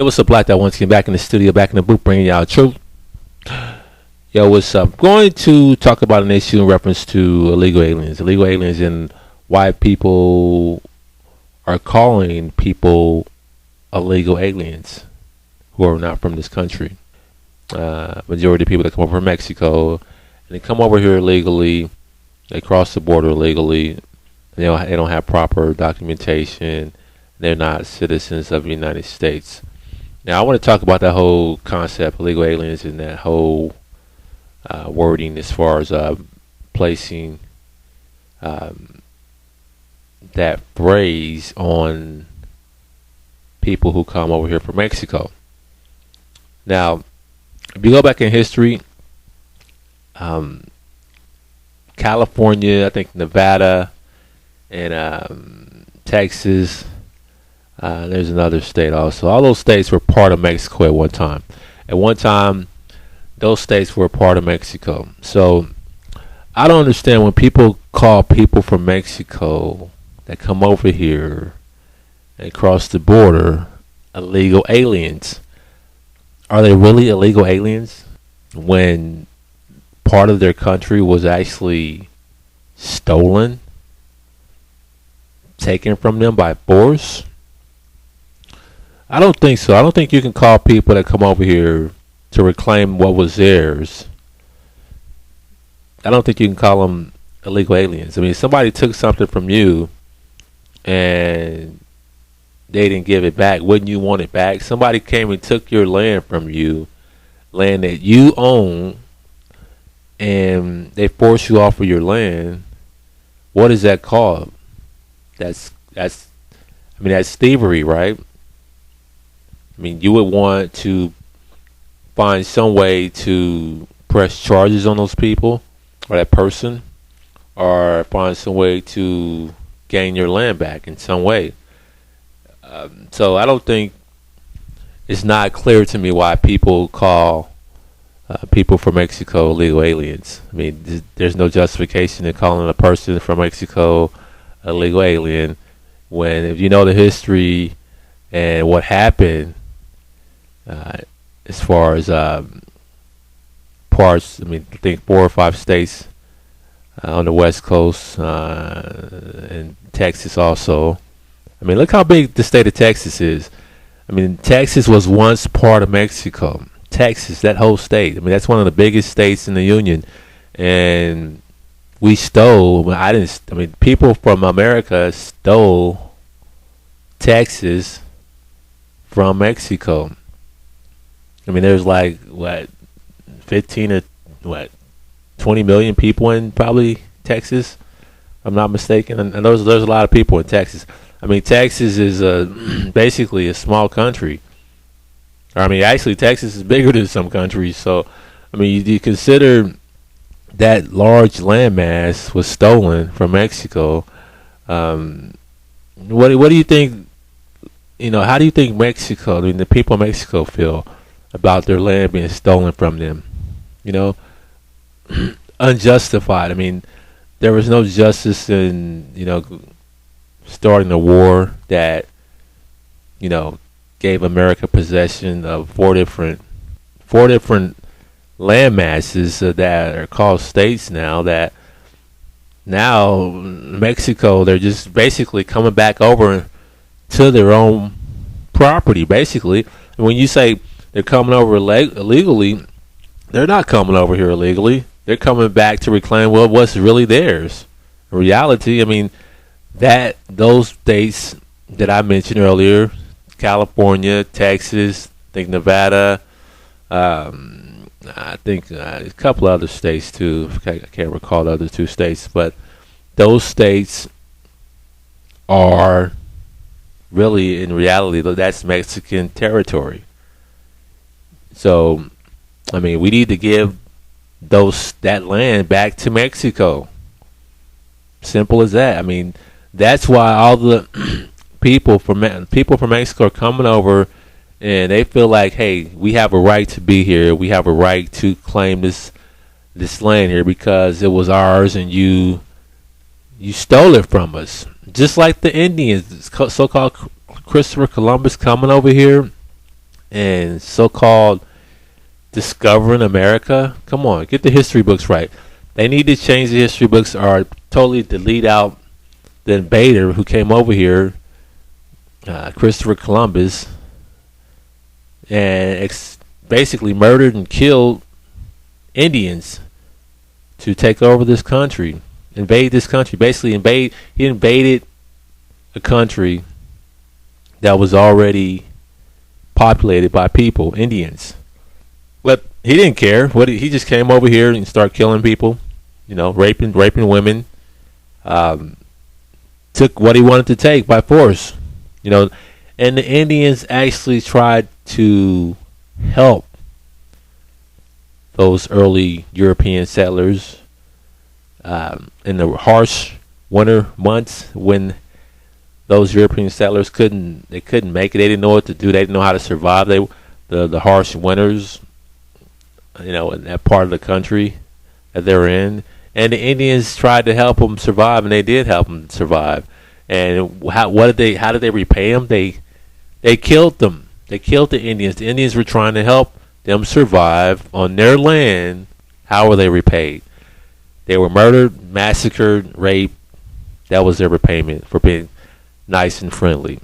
It was a Black that once came back in the studio, back in the booth, bringing y'all truth. Yo, what's up? Going to talk about an issue in reference to illegal aliens. Illegal aliens and why people are calling people illegal aliens who are not from this country. Majority of people that come over from Mexico, and they come over here illegally, they cross the border illegally, they don't have proper documentation, they're not citizens of the United States. Now, I want to talk about that whole concept, illegal aliens, and that whole wording as far as placing that phrase on people who come over here from Mexico. Now, if you go back in history, California, I think Nevada, and Texas, there's another state also. All those states were part of Mexico at one time. At one time, those states were part of Mexico. So I don't understand when people call people from Mexico that come over here and cross the border illegal aliens. Are they really illegal aliens when part of their country was actually stolen, taken from them by force? I don't think so. I don't think you can call people that come over here to reclaim what was theirs. I don't think you can call them illegal aliens. I mean, if somebody took something from you and they didn't give it back, wouldn't you want it back? Somebody came and took your land from you, land that you own, and they force you off of your land. What is that called? That's thievery, right? I mean, you would want to find some way to press charges on those people or that person, or find some way to gain your land back in some way. So I don't think, it's not clear to me why people call people from Mexico illegal aliens. I mean, there's no justification in calling a person from Mexico a legal alien when, if you know the history and what happened, as far as parts, I mean, I think 4 or 5 states on the West Coast, and Texas also. I mean, look how big the state of Texas is. I mean, Texas was once part of Mexico. Texas, that whole state. I mean, that's one of the biggest states in the union. And we stole, people from America stole Texas from Mexico. I mean, there's like, 15 or 20 million people in probably Texas, if I'm not mistaken. And there's a lot of people in Texas. I mean, Texas is basically a small country. I mean, actually, Texas is bigger than some countries. So, I mean, you consider that large landmass was stolen from Mexico. What do you think? How do you think Mexico, I mean, the people of Mexico feel about their land being stolen from them? Unjustified. I mean, there was no justice in, starting a war that, gave America possession of four different land masses that are called states now, that now Mexico, they're just basically coming back over to their own property, basically. And when you say they're coming over illegally, they're not coming over here illegally. They're coming back to reclaim what's really theirs. In reality, I mean, those states that I mentioned earlier, California, Texas, I think Nevada, I think a couple other states too. I can't recall the other 2 states, but those states are really, in reality, that's Mexican territory. So, I mean, we need to give that land back to Mexico. Simple as that. I mean, that's why all the people from Mexico are coming over, and they feel like, hey, we have a right to be here. We have a right to claim this land here because it was ours, and you stole it from us. Just like the Indians, so-called Christopher Columbus coming over here and so-called discovering America. Come on, get the history books right. They need to change the history books or totally delete out the invader who came over here, Christopher Columbus, and basically murdered and killed Indians to take over this country, invade this country. Basically, he invaded a country that was already populated by people, Indians. But he didn't care. He just came over here and started killing people, raping women. Took what he wanted to take by force, and the Indians actually tried to help those early European settlers in the harsh winter months when those European settlers couldn't make it. They didn't know what to do. They didn't know how to survive. The harsh winters, in that part of the country that they're in. And the Indians tried to help them survive, and they did help them survive. And how did they repay them? They killed them. They killed the Indians. The Indians were trying to help them survive on their land. How were they repaid? They were murdered, massacred, raped. That was their repayment for being nice and friendly.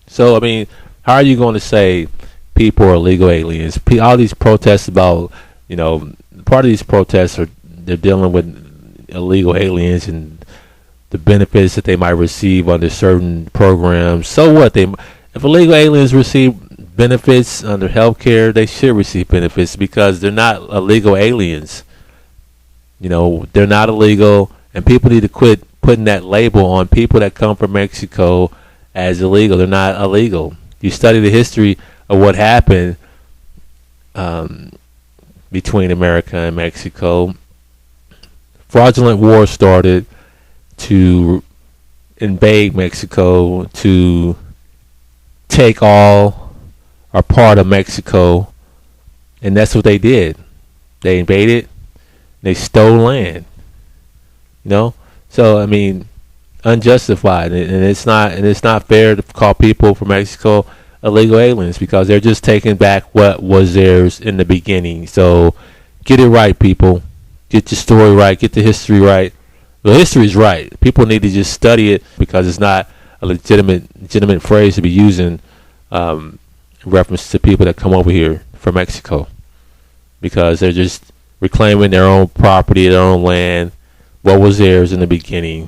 So, I mean, how are you going to say people are illegal aliens? All these protests about, part of these protests they're dealing with illegal aliens and the benefits that they might receive under certain programs. So what? If illegal aliens receive benefits under health care, they should receive benefits because they're not illegal aliens. They're not illegal, and people need to quit putting that label on people that come from Mexico as illegal. They're not illegal. You study the history of what happened between America and Mexico. Fraudulent war started to invade Mexico, to take all or part of Mexico, and that's what they did. They invaded, they stole land. So I mean, unjustified, and it's not fair to call people from Mexico illegal aliens because they're just taking back what was theirs in the beginning. So get it right, people. Get your story right. Get the history right. The history is right. People need to just study it because it's not a legitimate phrase to be using in reference to people that come over here from Mexico because they're just reclaiming their own property, their own land, what was theirs in the beginning.